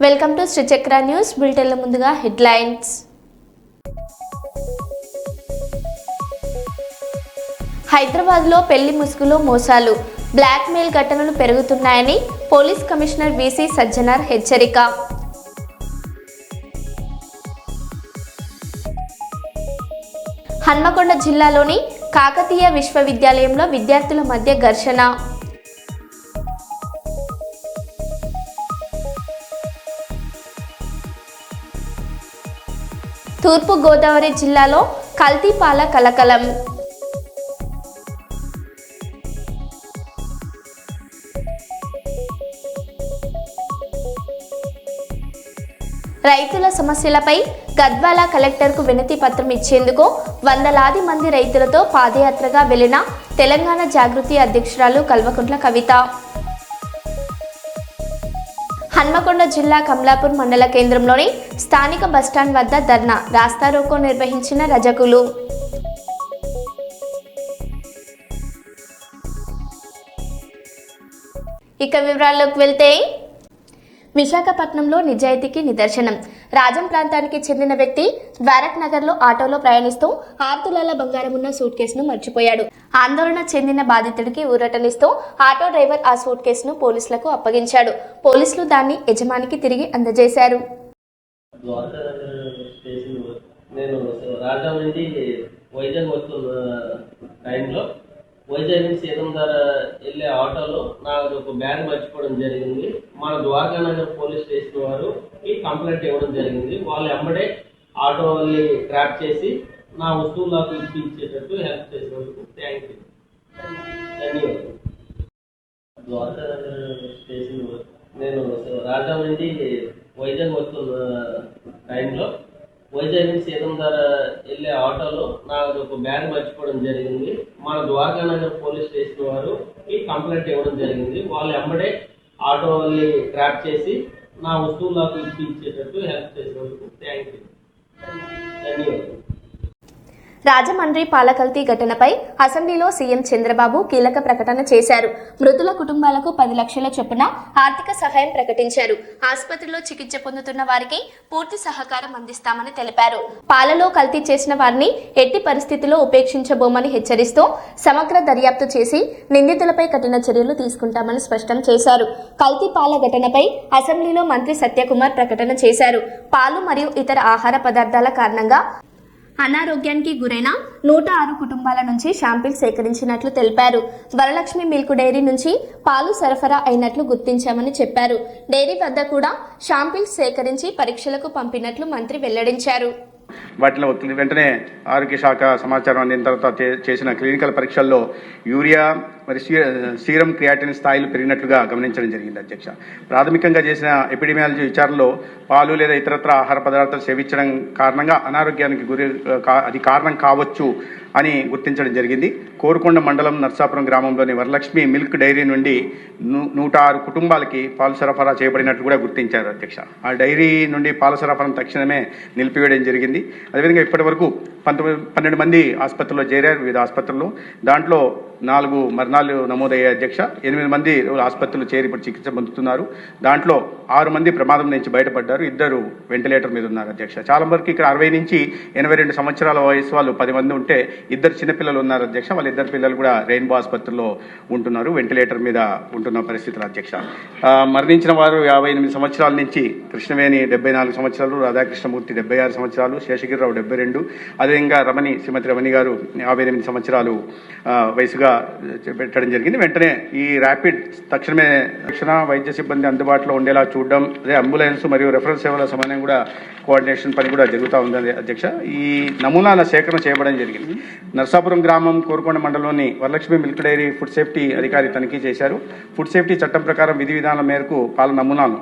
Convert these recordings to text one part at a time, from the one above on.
Welcome to Sri Chakra news బులెటిన్ల ముందుగా headlines. హైదరాబాద్లో పెళ్లి ముసుగులో మోసాలు, బ్లాక్ మెయిల్ ఘటనలు పెరుగుతున్నాయని పోలీస్ కమిషనర్ వీసీ సజ్జనార్ హెచ్చరిక. హన్మకొండ జిల్లాలోని కాకతీయ విశ్వవిద్యాలయంలో విద్యార్థుల మధ్య ఘర్షణ. తూర్పు గోదావరి జిల్లాలో కల్తీ పాల కలకలం. రైతుల సమస్యలపై గద్వాల కలెక్టర్కు వినతి పత్రం ఇచ్చేందుకు వందలాది మంది రైతులతో పాదయాత్రగా వెళ్లిన తెలంగాణ జాగృతి అధ్యక్షురాలు కల్వకుంట్ల కవిత. హన్మకొండ జిల్లా కమలాపూర్ మండల కేంద్రంలోని స్థానిక బస్టాండ్ వద్ద ధర్నా రాస్తారోకో నిర్వహించిన రజకులు. ఇక వివరాల్లోకి వెళ్తే, విశాఖపట్నంలో నిజాయితీకి నిదర్శనం. రాజం ప్రాంతానికి చెందిన వ్యక్తి ద్వారక్ నగర్లో ఆటోలో ప్రయాణిస్తూ 6 తులాల బంగారం ఉన్న సూట్ కేసును మర్చిపోయాడు. ఆందోళన చెందిన బాధితుడికి ఊరటనిస్తూ ఆటో డ్రైవర్ ఆ సూట్ కేసును పోలీసులకు అప్పగించాడు. పోలీసులు దాన్ని యజమానికి తిరిగి అందజేశారు. వైజాగ్ నుంచి సీతం ద్వారా వెళ్ళే ఆటోలో నాకు ఒక బ్యాగ్ మర్చిపోవడం జరిగింది. మన ద్వారకానగర్ పోలీస్ స్టేషన్ వారు కంప్లైంట్ ఇవ్వడం జరిగింది. వాళ్ళు వెంబడే ఆటో వాళ్ళని ట్రాప్ చేసి నా వస్తువులు నాకు ఇప్పించేటట్టు హెల్ప్ చేసినందుకు థ్యాంక్ యూ, ధన్యవాదాలు. ద్వారకానగర్ స్టేషన్ నేను రాజా నుండి వైజాగ్ వస్తున్న టైంలో వైజాగ్ నుంచి సీతం ద్వారా వెళ్ళే ఆటోలో నాకు ఒక బ్యాగ్ మర్చిపోవడం జరిగింది. మన ద్వారకానగర్ పోలీస్ స్టేషన్ వారు కంప్లైంట్ ఇవ్వడం జరిగింది. వాళ్ళు వెంబడే ఆటో వాళ్ళని ట్రాప్ చేసి నా వస్తువులు నాకు ఇప్పించేటట్టు హెల్ప్ చేసినందుకు థ్యాంక్ యూ, ధన్యవాదాలు. రాజమండ్రి పాలకల్తీ ఘటనపై అసెంబ్లీలో సీఎం చంద్రబాబు కీలక ప్రకటన చేశారు. మృతుల కుటుంబాలకు 10 లక్షల చొప్పున ఆర్థిక సహాయం ప్రకటించారు. ఆసుపత్రిలో చికిత్స పొందుతున్న వారికి పూర్తి సహకారం అందిస్తామని తెలిపారు. పాలలో కల్తీ చేసిన వారిని ఎట్టి పరిస్థితుల్లో ఉపేక్షించబోమని హెచ్చరిస్తూ సమగ్ర దర్యాప్తు చేసి నిందితులపై కఠిన చర్యలు తీసుకుంటామని స్పష్టం చేశారు. కల్తీ పాల ఘటనపై అసెంబ్లీలో మంత్రి సత్యకుమార్ ప్రకటన చేశారు. పాలు మరియు ఇతర ఆహార పదార్థాల కారణంగా అనారోగ్యానికి గురైన 106 కుటుంబాల నుంచి శాంపిల్ సేకరించినట్లు తెలిపారు. వరలక్ష్మి మిల్క్ డైరీ నుంచి పాలు సరఫరా అయినట్లు గుర్తించామని చెప్పారు. డైరీ వద్ద కూడా శాంపిల్ సేకరించి పరీక్షలకు పంపినట్లు మంత్రి వెల్లడించారు. వాటిలో వెంటనే ఆరోగ్య శాఖ సమాచారం అందిన తర్వాత చేసిన క్లినికల్ పరీక్షల్లో యూరియా మరి సీరం క్రియాటిన్ స్థాయిలు పెరిగినట్లుగా గమనించడం జరిగింది. అధ్యక్ష, ప్రాథమికంగా చేసిన ఎపిడెమియాలజీ విచారణలో పాలు లేదా ఇతరత్ర ఆహార పదార్థాలు సేవించడం కారణంగా అనారోగ్యానికి అది కారణం కావచ్చు అని గుర్తించడం జరిగింది. కోరుకొండ మండలం నర్సాపురం గ్రామంలోని వరలక్ష్మి మిల్క్ డైరీ నుండి 106 కుటుంబాలకి పాలు సరఫరా చేయబడినట్లు కూడా గుర్తించారు. అధ్యక్ష, ఆ డైరీ నుండి పాల సరఫరాను తక్షణమే నిలిపివేయడం జరిగింది. అదేవిధంగా ఇప్పటి వరకు 12 మంది ఆసుపత్రిలో చేరారు. వివిధ ఆసుపత్రుల్లో దాంట్లో 4 మరణాలు నమోదయ్యాయి. అధ్యక్ష, 8 మంది ఆసుపత్రులు చేరి ఇప్పుడు చికిత్స పొందుతున్నారు. దాంట్లో 6 మంది ప్రమాదం నుంచి బయటపడ్డారు. 2 వెంటిలేటర్ మీద ఉన్నారు. అధ్యక్ష, చాలా వరకు ఇక్కడ 60 నుంచి 82 సంవత్సరాల వయసు వాళ్ళు 10 మంది ఉంటే 2 చిన్నపిల్లలు ఉన్నారు. అధ్యక్ష, వాళ్ళ 2 పిల్లలు కూడా రెయిన్బో ఆసుపత్రిలో ఉంటున్నారు, వెంటిలేటర్ మీద ఉంటున్న పరిస్థితులు. అధ్యక్ష, మరణించిన వారు 58 సంవత్సరాల నుంచి కృష్ణవేణి 74 సంవత్సరాలు, రాధాకృష్ణమూర్తి 76 సంవత్సరాలు, శేషగిరిరావు 72, అదేవిధంగా శ్రీమతి రమణి గారు 58 సంవత్సరాలు వయసుగా పెట్టడం జరిగింది. వెంటనే ఈ ర్యాపిడ్ తక్షణమే రక్షణ వైద్య సిబ్బంది అందుబాటులో ఉండేలా చూడడం, అదే అంబులెన్స్ మరియు రెఫరల్ సేవల సమన్వయం కూడా కోఆర్డినేషన్ పని కూడా జరుగుతూ ఉంది. అధ్యక్ష, ఈ నమూనాల సేకరణ చేయడం జరిగింది. నర్సాపురం గ్రామం కోరుకొండ మండలంలోని Varalakshmi milk dairy food safety అధికారి తనిఖీ చేశారు. ఫుడ్ సేఫ్టీ చట్టం ప్రకారం విధి విధానాల మేరకు పాల నమూనాలు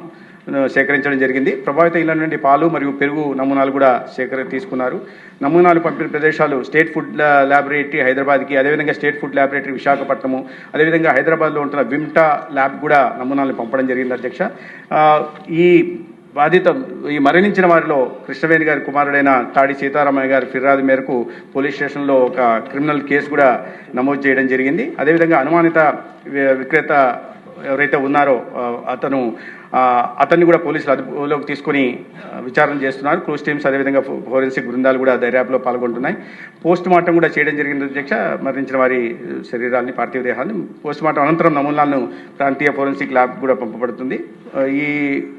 సేకరించడం జరిగింది. ప్రభావిత ఇళ్ల నుండి పాలు మరియు పెరుగు నమూనాలు కూడా తీసుకున్నారు. నమూనాలు పంపిన ప్రదేశాలు స్టేట్ ఫుడ్ ల్యాబొరేటరీ హైదరాబాద్కి, అదేవిధంగా స్టేట్ ఫుడ్ ల్యాబొరేటరీ విశాఖపట్నము, అదేవిధంగా హైదరాబాద్లో ఉంటున్న విమ్టా ల్యాబ్ కూడా నమూనాలను పంపడం జరిగింది. అధ్యక్ష, ఈ మరణించిన వారిలో కృష్ణవేణి గారి కుమారుడైన తాడి సీతారామయ్య గారి ఫిర్యాదు మేరకు పోలీస్ స్టేషన్లో ఒక క్రిమినల్ కేసు కూడా నమోదు చేయడం జరిగింది. అదేవిధంగా అనుమానిత విక్రేత ఎవరైతే ఉన్నారో అతన్ని కూడా పోలీసులు అదుపులోకి తీసుకొని విచారణ చేస్తున్నారు. క్రూజ్ టీమ్స్ అదేవిధంగా ఫోరెన్సిక్ బృందాలు కూడా దర్యాప్తులో పాల్గొంటున్నాయి. పోస్ట్ మార్టం కూడా చేయడం జరిగింది అధ్యక్ష. మరణించిన వారి శరీరాన్ని, పార్థివ దేహాన్ని పోస్ట్ మార్టం అనంతరం నమూనాలను ప్రాంతీయ ఫోరెన్సిక్ ల్యాబ్ కూడా పంపబడుతుంది. ఈ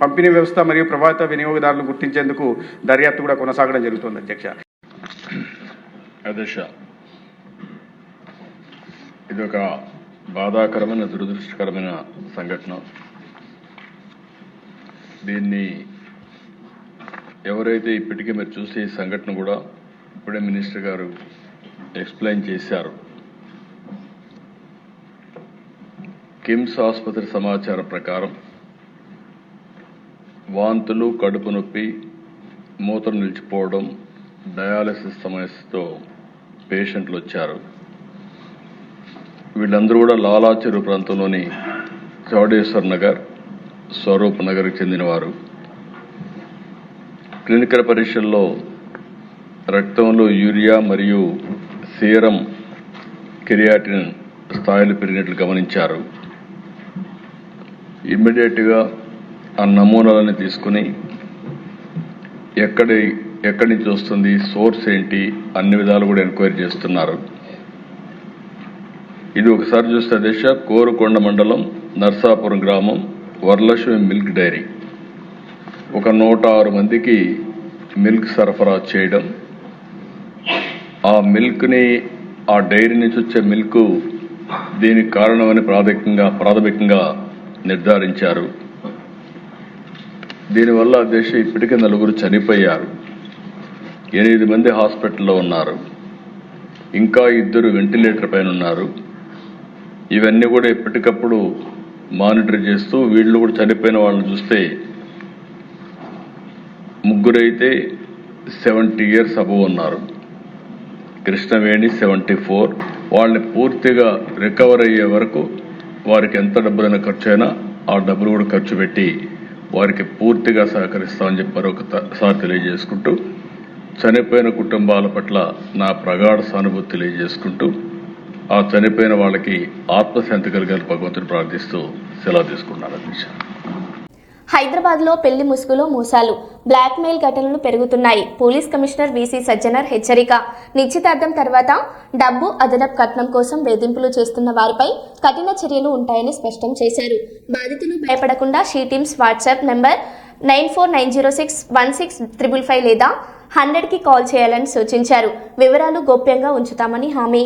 పంపిణీ వ్యవస్థ మరియు ప్రభావిత వినియోగదారులు గుర్తించేందుకు దర్యాప్తు కూడా కొనసాగడం జరుగుతుంది అధ్యక్ష. ఇది ఒక బాధాకరమైన, దురదృష్టకరమైన సంఘటన. దీన్ని ఎవరైతే ఇప్పటికే మీరు చూసే ఈ సంఘటన కూడా ఇప్పుడే మినిస్టర్ గారు ఎక్స్ప్లెయిన్ చేశారు. కిమ్స్ ఆసుపత్రి సమాచారం ప్రకారం వాంతులు, కడుపు నొప్పి, మూత్రం నిలిచిపోవడం, డయాలసిస్ సమస్యతో పేషెంట్లు వచ్చారు. వీళ్ళందరూ కూడా లాలా చెరువు ప్రాంతంలోని చౌడేశ్వర్ నగర్, స్వరూప్ నగర్కి చెందినవారు. క్లినికల్ పరీక్షల్లో రక్తంలో యూరియా మరియు సీరం క్రియాటిన్ స్థాయిలు పెరిగినట్లు గమనించారు. ఇమ్మీడియట్గా ఆ నమూనాలని తీసుకుని ఎక్కడి నుంచి వస్తుంది, సోర్స్ ఏంటి, అన్ని విధాలు కూడా ఎంక్వైరీ చేస్తున్నారు. ఇది ఒకసారి చూస్తే దిశ కోరుకొండ మండలం నర్సాపురం గ్రామం వరలక్ష్మి మిల్క్ డైరీ ఒక 106 మందికి మిల్క్ సరఫరా చేయడం, ఆ మిల్క్ని, ఆ డైరీ నుంచి వచ్చే మిల్క్ దీనికి కారణమని ప్రాథమికంగా నిర్ధారించారు. దీనివల్ల దేశ ఇప్పటికే 4 చనిపోయారు, 8 మంది హాస్పిటల్లో ఉన్నారు, ఇంకా 2 వెంటిలేటర్ పైన ఉన్నారు. ఇవన్నీ కూడా ఎప్పటికప్పుడు మానిటర్ చేస్తూ వీళ్ళు కూడా చనిపోయిన వాళ్ళని చూస్తే 3 అయితే 70 years అబవ్ ఉన్నారు. కృష్ణవేణి 74. వాళ్ళని పూర్తిగా రికవర్ అయ్యే వరకు వారికి ఎంత డబ్బులైనా ఖర్చు అయినా ఆ డబ్బులు కూడా ఖర్చు పెట్టి వారికి పూర్తిగా సహకరిస్తామని చెప్పి మరొకసారి తెలియజేసుకుంటూ చనిపోయిన కుటుంబాల పట్ల నా ప్రగాఢ సానుభూతి తెలియజేసుకుంటూ ఆ చనిపోయిన వాళ్ళకి ఆత్మశాంతి కలిగాలని భగవంతుని ప్రార్థిస్తూ సెలవు తీసుకున్నాను అధ్యక్ష. హైదరాబాద్లో పెళ్లి ముసుగులో మోసాలు, బ్లాక్మెయిల్ ఘటనలు పెరుగుతున్నాయి. పోలీస్ కమిషనర్ వీసీ సజ్జనర్ హెచ్చరిక. నిశ్చితార్థం తర్వాత డబ్బు, అదనపు కట్నం కోసం వేధింపులు చేస్తున్న వారిపై కఠిన చర్యలు ఉంటాయని స్పష్టం చేశారు. బాధితులు భయపడకుండా షీ టీమ్స్ వాట్సాప్ నంబర్ 9490616555 లేదా 100కి కాల్ చేయాలని సూచించారు. వివరాలు గోప్యంగా ఉంచుతామని హామీ.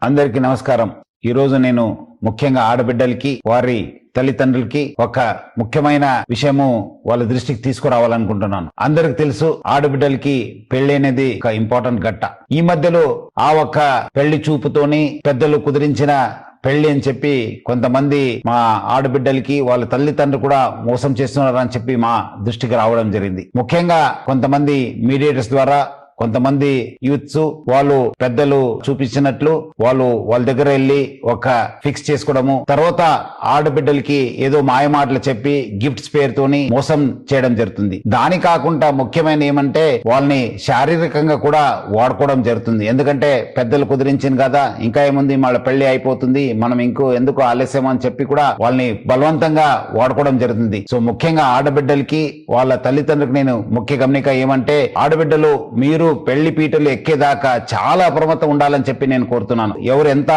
అందరికీ నమస్కారం. ఈరోజు నేను ముఖ్యంగా ఆడబిడ్డలకి, వారి తల్లిదండ్రులకి ఒక ముఖ్యమైన విషయము వాళ్ళ దృష్టికి తీసుకురావాలనుకుంటున్నాను. అందరికి తెలుసు, ఆడబిడ్డలకి పెళ్లి అనేది ఒక ఇంపార్టెంట్ ఘట్ట. ఈ మధ్యలో ఆ ఒక్క పెళ్లి చూపుతోని పెద్దలు కుదిరించిన పెళ్లి అని చెప్పి కొంతమంది మా ఆడబిడ్డలకి వాళ్ళ తల్లిదండ్రులు కూడా మోసం చేస్తున్నారని చెప్పి మా దృష్టికి రావడం జరిగింది. ముఖ్యంగా కొంతమంది మీడియేటర్స్ ద్వారా, కొంతమంది యూత్స్ వాళ్ళు పెద్దలు చూపించినట్లు వాళ్ళ దగ్గర వెళ్ళి ఒక ఫిక్స్ చేసుకోవడము, తర్వాత ఆడబిడ్డలకి ఏదో మాయమాటలు చెప్పి గిఫ్ట్స్ పేరుతోని మోసం చేయడం జరుగుతుంది. దాని కాకుండా ముఖ్యమైన ఏమంటే వాళ్ళని శారీరకంగా కూడా వాడుకోవడం జరుగుతుంది. ఎందుకంటే పెద్దలు కుదిరించింది కదా, ఇంకా ఏముంది, వాళ్ళ పెళ్లి అయిపోతుంది, మనం ఎందుకు ఆలస్యం అని చెప్పి కూడా వాళ్ళని బలవంతంగా వాడుకోవడం జరుగుతుంది. సో ముఖ్యంగా ఆడబిడ్డలకి వాళ్ళ తల్లిదండ్రులకు నేను ముఖ్య గమనిక ఏమంటే, ఆడబిడ్డలు మీరు పెళ్లి పీటలు ఎక్కేదాకా చాలా అప్రమత్తం ఉండాలని చెప్పి నేను కోరుతున్నాను. ఎవరు ఎంత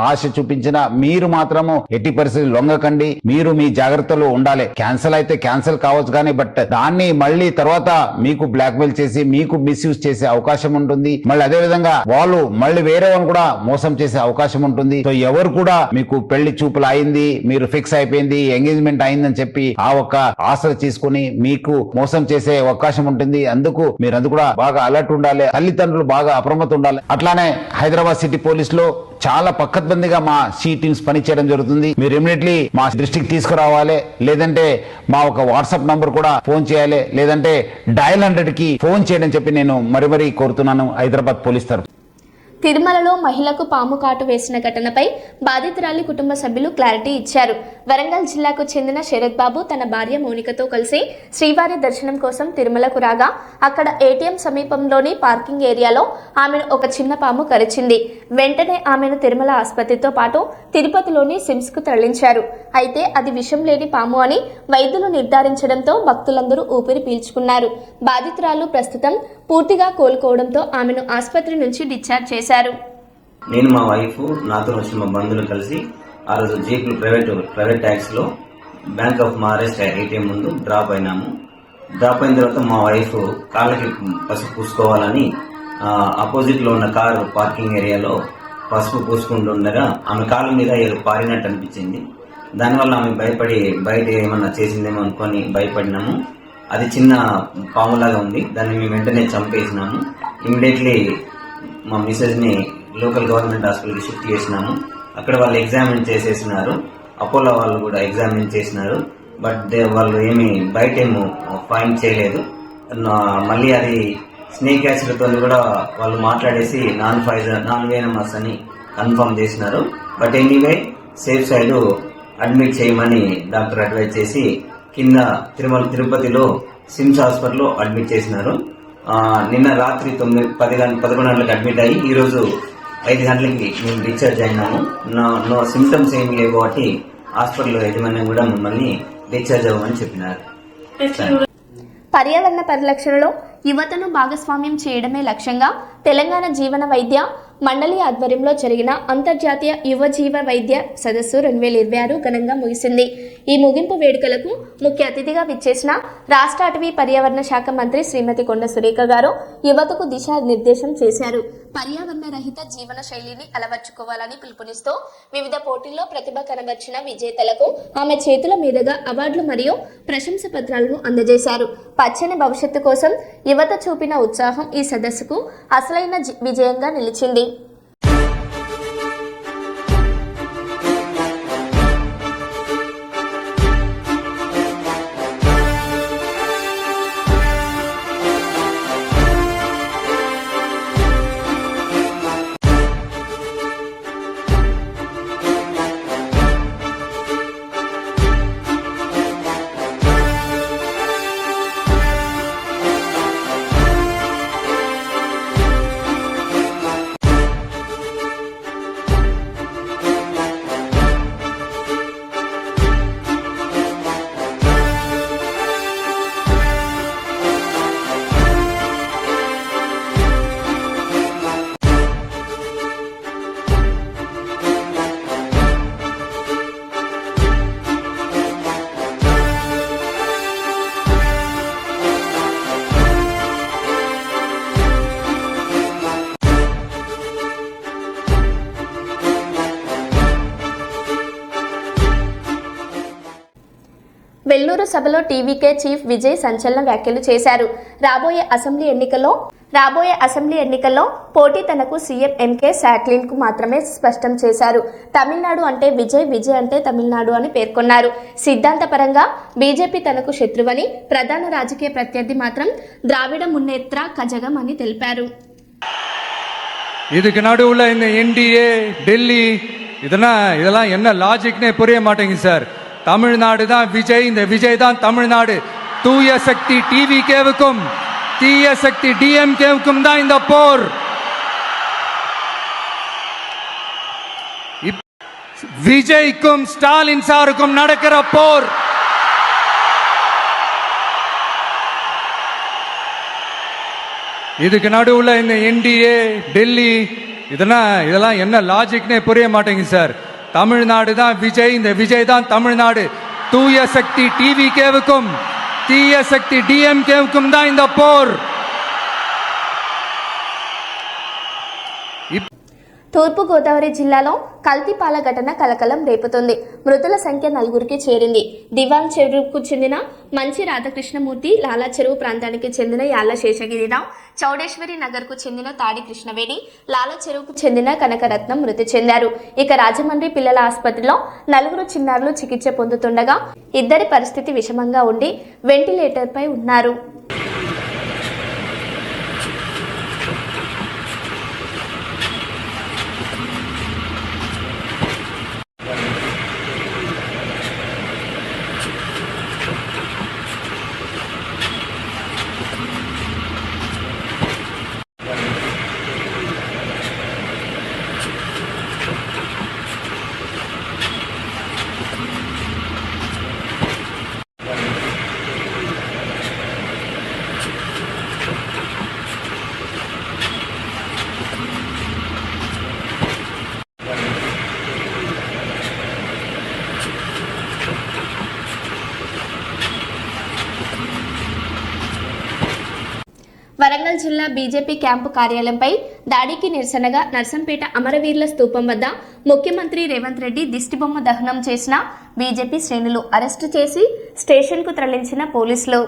ఆశ చూపించినా మీరు మాత్రము ఎట్టి పరిస్థితులు లొంగకండి. మీరు మీ జాగ్రత్తలో ఉండాలి. క్యాన్సిల్ అయితే క్యాన్సిల్ కావచ్చు కానీ, బట్ దాన్ని మళ్ళీ తర్వాత మీకు బ్లాక్మెయిల్ చేసి మీకు మిస్యూజ్ చేసే అవకాశం ఉంటుంది. మళ్ళీ అదే విధంగా వాళ్ళు మళ్ళీ వేరే వాళ్ళని కూడా మోసం చేసే అవకాశం ఉంటుంది. సో ఎవరు కూడా మీకు పెళ్లి చూపులు అయింది, మీరు ఫిక్స్ అయిపోయింది, ఎంగేజ్మెంట్ అయిందని చెప్పి ఆ ఒక్క ఆశలు తీసుకుని మీకు మోసం చేసే అవకాశం ఉంటుంది. అందుకు మీరు కూడా బాగా అలర్ట్ ఉండాలి. తల్లిదండ్రులు బాగా అప్రమత్తం ఉండాలి. అట్లానే హైదరాబాద్ సిటీ పోలీసులో చాలా పక్కద్బందిగా మా సి టీమ్స్ పనిచేయడం జరుగుతుంది. మీరు ఇమీడియట్లీ మా దృష్టికి తీసుకురావాలి, లేదంటే మా ఒక వాట్సాప్ నంబర్ కూడా ఫోన్ చేయాలి, లేదంటే డయల్ 100కి ఫోన్ చేయడం చెప్పి నేను మరీ కోరుతున్నాను హైదరాబాద్ పోలీస్ తరఫు. తిరుమలలో మహిళకు పాము కాటు వేసిన ఘటనపై బాధితురాలి కుటుంబ సభ్యులు క్లారిటీ ఇచ్చారు. వరంగల్ జిల్లాకు చెందిన శరత్ బాబు తన భార్య మౌనికతో కలిసి శ్రీవారి దర్శనం కోసం తిరుమలకు రాగా అక్కడ ఏటీఎం సమీపంలోని పార్కింగ్ ఏరియాలో ఆమెను ఒక చిన్న పాము కరిచింది. వెంటనే ఆమెను తిరుమల ఆసుపత్రితో పాటు తిరుపతిలోని సిమ్స్కు తరలించారు. అయితే అది విషం లేని పాము అని వైద్యులు నిర్ధారించడంతో భక్తులందరూ ఊపిరి పీల్చుకున్నారు. బాధితురాలు ప్రస్తుతం పూర్తిగా కోలుకోవడంతో ఆమెను ఆసుపత్రి నుంచి డిశ్చార్జ్ చేశారు. నేను మా వైఫ్ నాతో వచ్చిన మా బంధువులు కలిసి ఆ రోజు జీప్ ప్రైవేట్ ట్యాక్సీ లో బ్యాంక్ ఆఫ్ మహారాష్ట్ర ఏటీఎం ముందు డ్రాప్ అయినాము. డ్రాప్ అయిన తర్వాత మా వైఫ్ కాళ్ళకి పసుపు పూసుకోవాలని ఆపోజిట్ లో ఉన్న కారు పార్కింగ్ ఏరియాలో పసుపు పూసుకుంటుండగా ఆమె కాళ్ళ మీద ఏదో పారినట్టు అనిపించింది. దానివల్ల ఆమె భయపడి బయట ఏమన్నా చేసిందేమో అనుకొని భయపడినాము. అది చిన్న పాములాగా ఉంది. దాన్ని మేము వెంటనే చంపేసినాము. ఇమ్మీడియట్లీ మా మిసెస్ ని లోకల్ గవర్నమెంట్ హాస్పిటల్కి షిఫ్ట్ చేసినాము. అక్కడ వాళ్ళు ఎగ్జామిన్ చేసేసినారు. అపోలో వాళ్ళు కూడా ఎగ్జామిన్ చేసినారు. బట్ వాళ్ళు ఏమి బయట ఏమో ఫైండ్ చేయలేదు. మళ్ళీ అది స్నేక్ యాసిడ్ తో కూడా వాళ్ళు మాట్లాడేసి నాన్ వెనమస్ అని కన్ఫర్మ్ చేసినారు. But anyway safe side admit చేయమని డాక్టర్ అడ్వైజ్ చేసి కింద తిరుపతిలో సిమ్స్ హాస్పిటల్లో అడ్మిట్ చేసినారు. నిన్న రాత్రి 11 గంటలకు అడ్మిట్ అయ్యి ఈ రోజు 5 గంటలకి మేము డిశ్చార్జ్ అయినాము. నో సిమ్టమ్స్ ఏమి లేవు కాబట్టి హాస్పిటల్ యజమాని కూడా మమ్మల్ని డిశ్చార్జ్ అవ్వమని చెప్పినారు. పర్యావరణ పరిరక్షణలో యువతను భాగస్వామ్యం చేయడమే లక్ష్యంగా తెలంగాణ జీవన వైద్య మండలి ఆధ్వర్యంలో జరిగిన అంతర్జాతీయ యువ జీవ వైద్య సదస్సు 2026 ఘనంగా ముగిసింది. ఈ ముగింపు వేడుకలకు ముఖ్య అతిథిగా విచ్చేసిన రాష్ట్ర అటవీ పర్యావరణ శాఖ మంత్రి శ్రీమతి కొండ సురేఖ గారు యువతకు దిశానిర్దేశం చేశారు. పర్యావరణ రహిత జీవన శైలిని అలవర్చుకోవాలని పిలుపునిస్తూ వివిధ పోటీల్లో ప్రతిభ కనబర్చిన విజేతలకు ఆమె చేతుల మీదుగా అవార్డులు మరియు ప్రశంస పత్రాలను అందజేశారు. పచ్చని భవిష్యత్తు కోసం యువత చూపిన ఉత్సాహం ఈ సదస్సుకు అసలైన విజయంగా నిలిచింది. వెల్లూరు సభలో టీవీకే చీఫ్ విజయ్ సంచలన వ్యాఖ్యలు చేశారు. రాబోయే అసెంబ్లీ ఎన్నికల్లో పోటీ తనకు సీఎం ఎంకే స్టాలిన్ కు మాత్రమే స్పష్టం చేశారు. తమిళనాడు అంటే విజయ్ అంటే తమిళనాడు అని పేర్కొన్నారు. సిద్ధాంతపరంగా బీజేపీ తనకు శత్రువని, ప్రధాన రాజకీయ ప్రత్యర్థి మాత్రం ద్రావిడ మున్నేత్ర కజగం అని తెలిపారు. இதுக்கு நடுவுல இந்த என்டிஏ டெல்லி இதெல்லாம் என்ன லாஜிக்னே புரிய மாட்டேங்குது சார். தமிழ்நாடு தான் விஜய், இந்த விஜய் தான் தமிழ்நாடு. தூய சக்தி டிவிகேவுக்கும் தீய சக்தி டிஎம்கேவுக்கும் தான் இந்த போர். விஜய்க்கும் ஸ்டாலின் சாருக்கும் நடக்கிற போர். இதுக்கு நடுவுல இந்த என்டிஏ டெல்லி இதெல்லாம் என்ன லாஜிக்னே புரிய மாட்டேங்குது சார். தமிழ்நாடு தான் விஜய், இந்த விஜய் தான் தமிழ்நாடு. தூய சக்தி டிவிகேவுக்கும் தீய சக்தி டிஎம்கேவுக்கும் தான் இந்த போர். తూర్పుగోదావరి జిల్లాలో కల్తీపాల ఘటన కలకలం రేపుతోంది. మృతుల సంఖ్య 4కి చేరింది. దివాన్ చెరువుకు చెందిన మంచి రాధాకృష్ణమూర్తి, లాలా చెరువు ప్రాంతానికి చెందిన యాళ్ల శేషగిరిరావు, చౌడేశ్వరి నగర్కు చెందిన తాడి కృష్ణవేణి, లాలా చెరువుకు చెందిన కనకరత్నం మృతి చెందారు. ఇక రాజమండ్రి పిల్లల ఆసుపత్రిలో 4 చిన్నారులు చికిత్స పొందుతుండగా 2 పరిస్థితి విషమంగా ఉండి వెంటిలేటర్పై ఉన్నారు. వరంగల్ జిల్లా బీజేపీ క్యాంపు కార్యాలయంపై దాడికి నిరసనగా నర్సంపేట అమరవీరుల స్తూపం వద్ద ముఖ్యమంత్రి రేవంత్ రెడ్డి దిష్టిబొమ్మ దహనం చేసిన బీజేపీ శ్రేణులు అరెస్టు చేసి స్టేషన్కు తరలించిన పోలీసులు.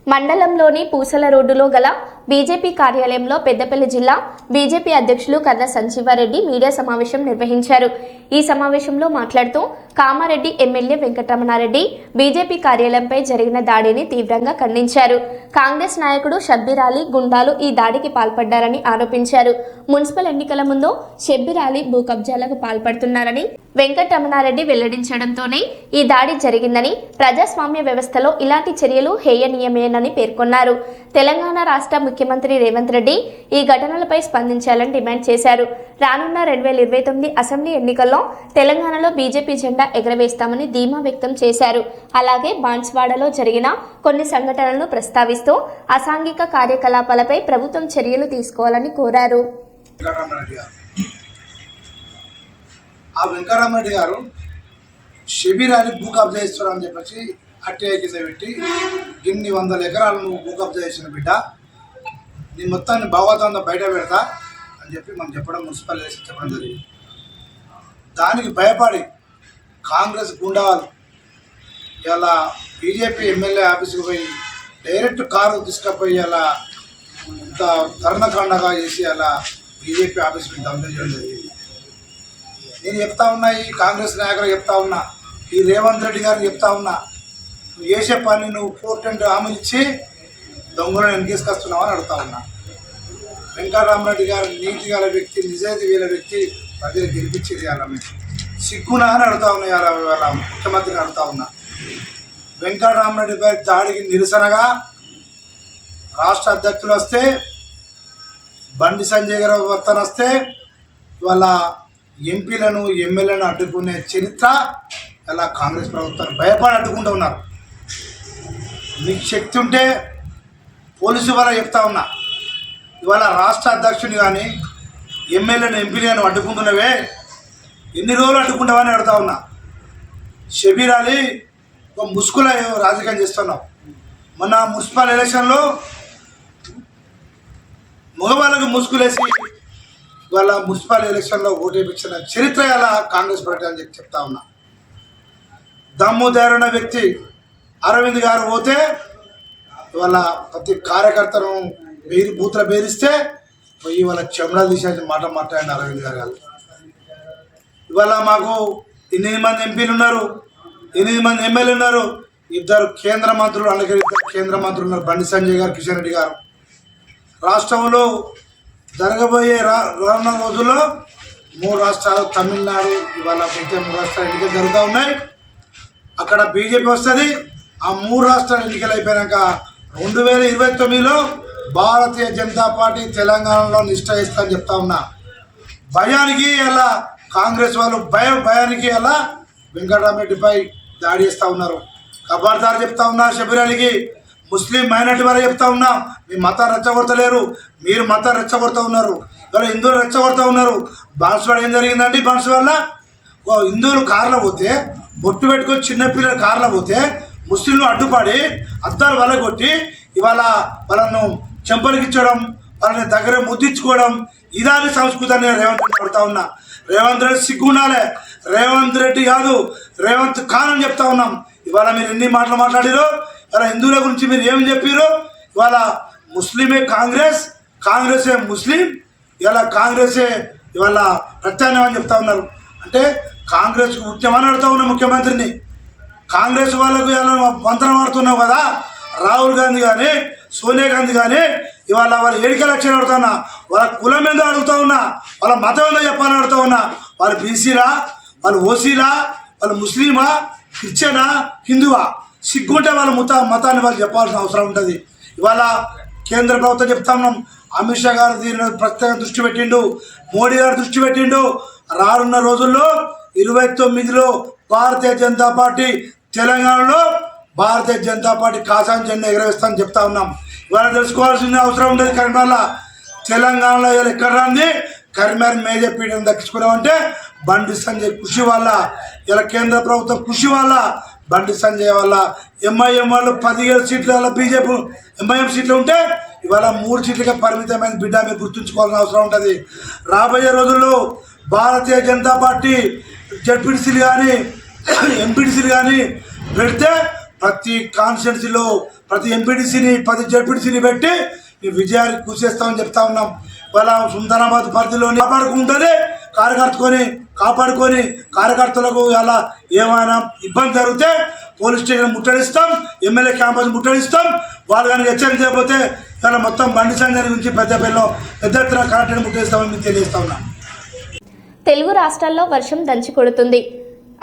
మండలంలోని పూసల రోడ్డులో గల బీజేపీ కార్యాలయంలో పెద్దపల్లి జిల్లా బీజేపీ అధ్యక్షులు కర్ర సంజీవారెడ్డి మీడియా సమావేశం నిర్వహించారు. ఈ సమావేశంలో మాట్లాడుతూ కామారెడ్డి ఎమ్మెల్యే వెంకటరమణారెడ్డి బీజేపీ కార్యాలయంపై జరిగిన దాడిని తీవ్రంగా ఖండించారు. కాంగ్రెస్ నాయకుడు షబ్బీర్ అలీ గుండాలు ఈ దాడికి పాల్పడ్డారని ఆరోపించారు. మున్సిపల్ ఎన్నికల ముందు షబ్బీర్ అలీ భూ కబ్జాలకు పాల్పడుతున్నారని వెంకటరమణారెడ్డి వెల్లడించడంతోనే ఈ దాడి జరిగిందని, ప్రజాస్వామ్య వ్యవస్థలో ఇలాంటి చర్యలు హేయనీయమేనని పేర్కొన్నారు. తెలంగాణ రాష్ట్ర ముఖ్యమంత్రి రేవంత్ రెడ్డి ఈ ఘటనలపై స్పందించాలని డిమాండ్ చేశారు. రానున్న 2029 అసెంబ్లీ ఎన్నికల్లో తెలంగాణలో బీజేపీ జెండా ఎగరవేస్తామని ధీమా వ్యక్తం చేశారు. అలాగే బాన్స్వాడలో జరిగిన కొన్ని సంఘటనలను ప్రస్తావిస్తూ అసాంఘిక కార్యకలాపాలపై ప్రభుత్వం చర్యలు తీసుకోవాలని కోరారు. ఆ వెంకటరామరెడ్డి గారు షబ్బీర్ అలీ భూ కబ్జా చేస్తున్నారని చెప్పేసి అట్టే కింద పెట్టి ఇన్ని 100 ఎకరాలు నువ్వు భూ కబ్జా చేసిన బిడ్డ, నీ మొత్తాన్ని భాగవతంతో బయట పెడతా అని చెప్పి మనం చెప్పడం, మున్సిపల్ ఎలక్షన్ చెప్పడం జరిగింది. దానికి భయపడి కాంగ్రెస్ గుండాలు ఇలా బీజేపీ ఎమ్మెల్యే ఆఫీస్కి పోయి డైరెక్ట్ కారు తీసుకుపోయి అలా ఇంత తరుణకాండగా చేసి అలా బీజేపీ ఆఫీస్కి దమ్ము చేయడం జరిగింది. నేను చెప్తా ఉన్నా, ఈ కాంగ్రెస్ నాయకులు చెప్తా ఉన్నా, ఈ రేవంత్ రెడ్డి గారు చెప్తా ఉన్నా, నువ్వు చేసే పని నువ్వు కోర్టు హామీలు ఇచ్చి దొంగలను వెనకేసుకొస్తున్నావు అని అడుగుతా ఉన్నా. వెంకటరామరెడ్డి గారు నీతి గల వ్యక్తి, నిజాయితీ గల వ్యక్తి, ప్రజలు గెలిపించేది అలా సిగ్గునా అని అడుగుతా ఉన్నా. వాళ్ళ ముఖ్యమంత్రిని అడుగుతా ఉన్నా. వెంకటరామరెడ్డిపై దాడికి నిరసనగా రాష్ట్ర అధ్యక్షులు వస్తే, బండి సంజయ్ గారు వస్తన వస్తే వాళ్ళ ఎంపీలను ఎమ్మెల్యేలను అడ్డుకునే చరిత్ర ఇలా కాంగ్రెస్ ప్రభుత్వాన్ని భయపడి అడ్డుకుంటూ ఉన్నారు. మీకు శక్తి ఉంటే పోలీసు వల్ల చెప్తా ఉన్నా, ఇవాళ రాష్ట్ర అధ్యక్షుని కానీ ఎమ్మెల్యేను ఎంపీలను అడ్డుకుంటున్నవే, ఎన్ని రోజులు అడ్డుకుంటావని అడుగుతా ఉన్నా. షబ్బీర్ అలీ ఒక ముసుగుల రాజకీయం చేస్తున్నావు. మొన్న మున్సిపల్ ఎలక్షన్లో మగవాళ్ళకు ముసుగులేసి ఇవాళ మున్సిపల్ ఎలక్షన్లో ఓటు వేయించిన చరిత్ర ఇలా కాంగ్రెస్ పార్టీ అని చెప్తా ఉన్నా. దమ్ము ధైర్యున్న వ్యక్తి అరవింద్ గారు పోతే ఇవాళ ప్రతి కార్యకర్తను బూతులు బేరిస్తే పోయి వాళ్ళ చెమడా తీసేసి మాట మాట్లాడిన అరవింద్ గారు. ఇవాళ మాకు 8 మంది ఎంపీలు ఉన్నారు, 8 మంది ఎమ్మెల్యేలు ఉన్నారు, 2 కేంద్ర మంత్రులు, అలాగే 2 కేంద్ర మంత్రులు ఉన్నారు, బండి సంజయ్ గారు, కిషన్ రెడ్డి గారు. రాష్ట్రంలో జరగబోయే రానున్న రోజుల్లో 3 రాష్ట్రాలు, తమిళనాడు, ఇవాళ 3 రాష్ట్రాలు ఎన్నికలు జరుగుతూ ఉన్నాయి. అక్కడ బీజేపీ వస్తుంది. ఆ 3 రాష్ట్రాలు ఎన్నికలు అయిపోయాక 2029లో భారతీయ జనతా పార్టీ తెలంగాణలో నిష్ఠయిస్తా అని చెప్తా ఉన్నా. భయానికి అలా కాంగ్రెస్ వాళ్ళు భయానికి అలా వెంకటరామరెడ్డిపై దాడి చేస్తూ ఉన్నారు. ఖబర్దార్ చెప్తా ఉన్నా. షబ్బీర్ అలీకి ముస్లిం మైనార్టీ వారు చెప్తా ఉన్నా, మీ మతాన్ని రెచ్చగొడతలేరు, మీరు మతాన్ని రెచ్చగొడతా ఉన్నారు, ఇవాళ హిందువులు రెచ్చగొడతా ఉన్నారు. బాన్స్వాడ ఏం జరిగిందండి? బాన్స్వాడలో హిందువులు కార్లో పోతే, బొట్టు పెట్టుకొని చిన్నపిల్లలు కార్లో పోతే ముస్లింలు అడ్డుపడి అద్దాలు వలగొట్టి ఇవాళ వాళ్ళను చెంపలికిచ్చడం, వాళ్ళని దగ్గర ముద్దించుకోవడం, ఇదాని సంస్కృతాన్ని రేవంత్ రెడ్డి పడుతూ ఉన్నా. రేవంత్ రెడ్డి సిగ్గు ఉండాలి. రేవంత్ రెడ్డి కాదు, రేవంత్ ఖాన్ అని చెప్తా ఉన్నాం. ఇవాళ మీరు ఎన్ని మాటలు మాట్లాడారో, ఇవాళ హిందువుల గురించి మీరు ఏం చెప్పారో, ఇవాళ ముస్లిమే కాంగ్రెస్, కాంగ్రెసే ముస్లిం, ఇవాళ కాంగ్రెసే ఇవాళ ప్రత్యామ్నాయం అని చెప్తా ఉన్నారు. అంటే కాంగ్రెస్ ఉద్యమాన్ని అడుగుతా ఉన్న ముఖ్యమంత్రిని, కాంగ్రెస్ వాళ్ళకు ఇలా మంత్రం ఆడుతున్నావు కదా. రాహుల్ గాంధీ కానీ సోనియా గాంధీ కానీ ఇవాళ వాళ్ళ ఏడిక లక్ష్యాలు అడుగుతా ఉన్నా, వాళ్ళ కులం ఏందో అడుగుతా ఉన్నా, వాళ్ళ మతం ఏందో చెప్పాలని అడుగుతా ఉన్నా. వాళ్ళు బీసీలా, వాళ్ళు ఓసీలా, వాళ్ళు ముస్లిమా, క్రిస్టియనా, హిందువా? సిగ్గుంటే వాళ్ళ మతాన్ని వాళ్ళు చెప్పాల్సిన అవసరం ఉంటుంది. ఇవాళ కేంద్ర ప్రభుత్వం చెప్తా ఉన్నాం, అమిత్ షా గారు దీని ప్రత్యేక దృష్టి పెట్టిండు, మోడీ గారు దృష్టి పెట్టిండు. రానున్న రోజుల్లో 29లో భారతీయ జనతా పార్టీ తెలంగాణలో భారతీయ జనతా పార్టీ కాషాయం జెండా ఎగరవేస్తామని చెప్తా ఉన్నాం. ఇవాళ తెలుసుకోవాల్సిన అవసరం ఉంటుంది. కరీంనగర్లో తెలంగాణలో ఇలా ఎక్కడ రాంది కరీంనగర్ మేజర్ పీఠం దక్కించుకున్నామంటే బండి సంజయ్ కృషి వల్ల, ఇలా కేంద్ర ప్రభుత్వం కృషి వల్ల, బండి సంజయ్ వల్ల. ఎంఐఎం వాళ్ళు 17 సీట్ల వల్ల బీజేపీ ఎంఐఎం సీట్లు ఉంటే ఇవాళ 3 సీట్లుగా పరిమితమైన బిడ్డ మీరు గుర్తుంచుకోవాల్సిన అవసరం ఉంటుంది. రాబోయే రోజుల్లో భారతీయ జనతా పార్టీ జడ్పీటీసీలు కానీ ఎంపీటీసీలు కానీ పెడితే ప్రతి కాన్స్టిట్యున్సీలో ప్రతి ఎంపీటీసీని 10 జడ్పీటీసీని పెట్టి ఈ విజయానికి కృషి చేస్తామని చెప్తా ఉన్నాం. ఇవాళ సుందరాబాద్ పరిధిలోని కాపాడుకొని కార్యకర్తలకు ఇలా ఏమైనా ఇబ్బంది జరిగితే పోలీస్ స్టేషన్ ముట్టడిస్తాం, ఎమ్మెల్యే క్యాంపస్ ముట్టడిస్తాం. వాళ్ళు కానీ హెచ్చరిక చేయకపోతే ఇలా మొత్తం బండి సంజయ్ నుంచి పెద్ద ఎత్తున కలెక్టర్ని ముట్టడిస్తామని మీకు తెలియజేస్తా ఉన్నాం. తెలుగు రాష్ట్రాల్లో వర్షం దంచి కొడుతుంది.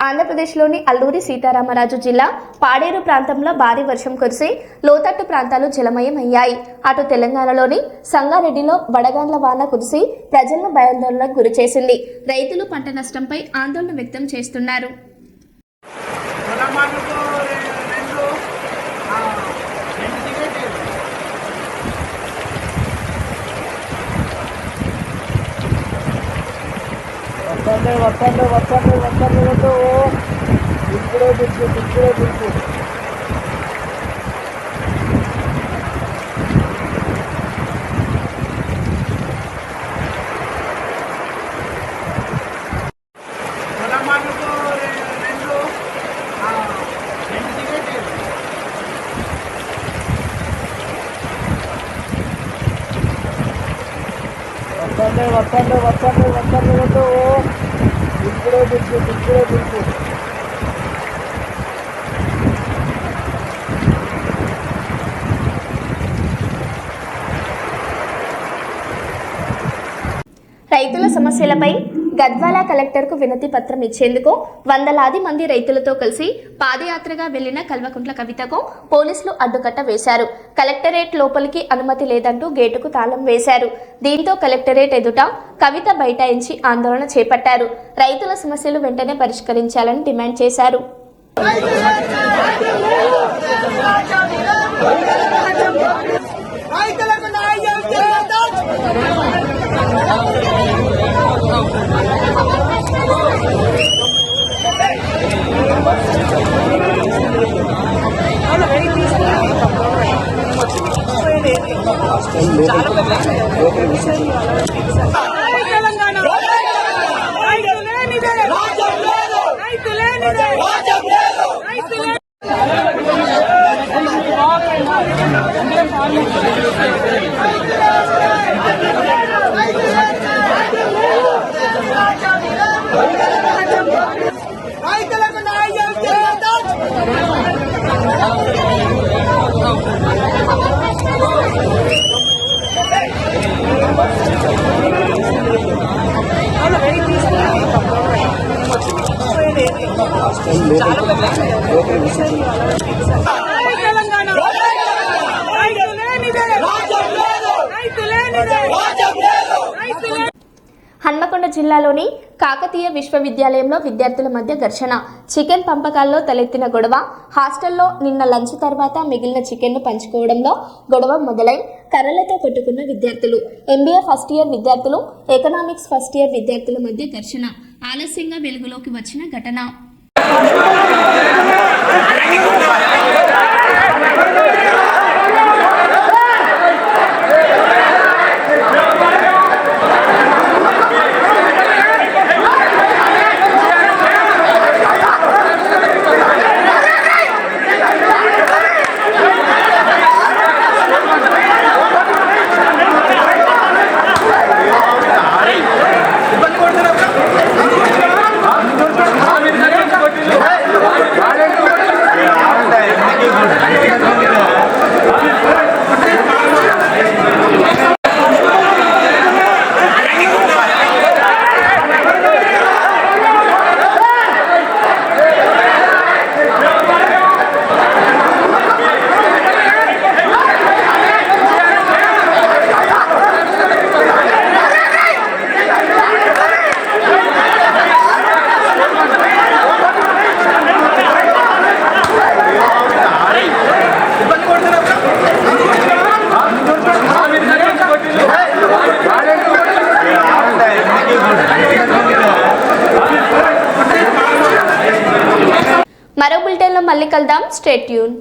ఆంధ్రప్రదేశ్లోని అల్లూరి సీతారామరాజు జిల్లా పాడేరు ప్రాంతంలో భారీ వర్షం కురిసి లోతట్టు ప్రాంతాలు జలమయమయ్యాయి. అటు తెలంగాణలోని సంగారెడ్డిలో వడగాండ్ల వాన కురిసి ప్రజలను భయాందోళనకు గురిచేసింది. రైతులు పంట నష్టంపై ఆందోళన వ్యక్తం చేస్తున్నారు. రైతుల సమస్యలపై గద్వాల కలెక్టర్కు వినతి పత్రం ఇచ్చేందుకు వందలాది మంది రైతులతో కలిసి పాదయాత్రగా వెళ్లిన కల్వకుంట్ల కవితకు పోలీసులు అడ్డుకట్ట వేశారు. కలెక్టరేట్ లోపలికి అనుమతి లేదంటూ గేటుకు తాళం వేశారు. దీంతో కలెక్టరేట్ ఎదుట కవిత బైఠాయించి ఆందోళన చేపట్టారు. రైతుల సమస్యలు వెంటనే పరిష్కరించాలని డిమాండ్ చేశారు. హన్మకొండ జిల్లాలోని కాకతీయ విశ్వవిద్యాలయంలో విద్యార్థుల మధ్య ఘర్షణ. చికెన్ పంపకాల్లో తలెత్తిన గొడవ. హాస్టల్లో నిన్న లంచ్ తర్వాత మిగిలిన చికెన్ను పంచుకోవడంలో గొడవ మొదలై కర్రలతో కొట్టుకున్న విద్యార్థులు. ఎంబీఏ ఫస్ట్ ఇయర్ విద్యార్థులు, ఎకనామిక్స్ ఫస్ట్ ఇయర్ విద్యార్థుల మధ్య ఘర్షణ ఆలస్యంగా వెలుగులోకి వచ్చిన ఘటన. మళ్ళీ కలుద్దాం. Stay tune.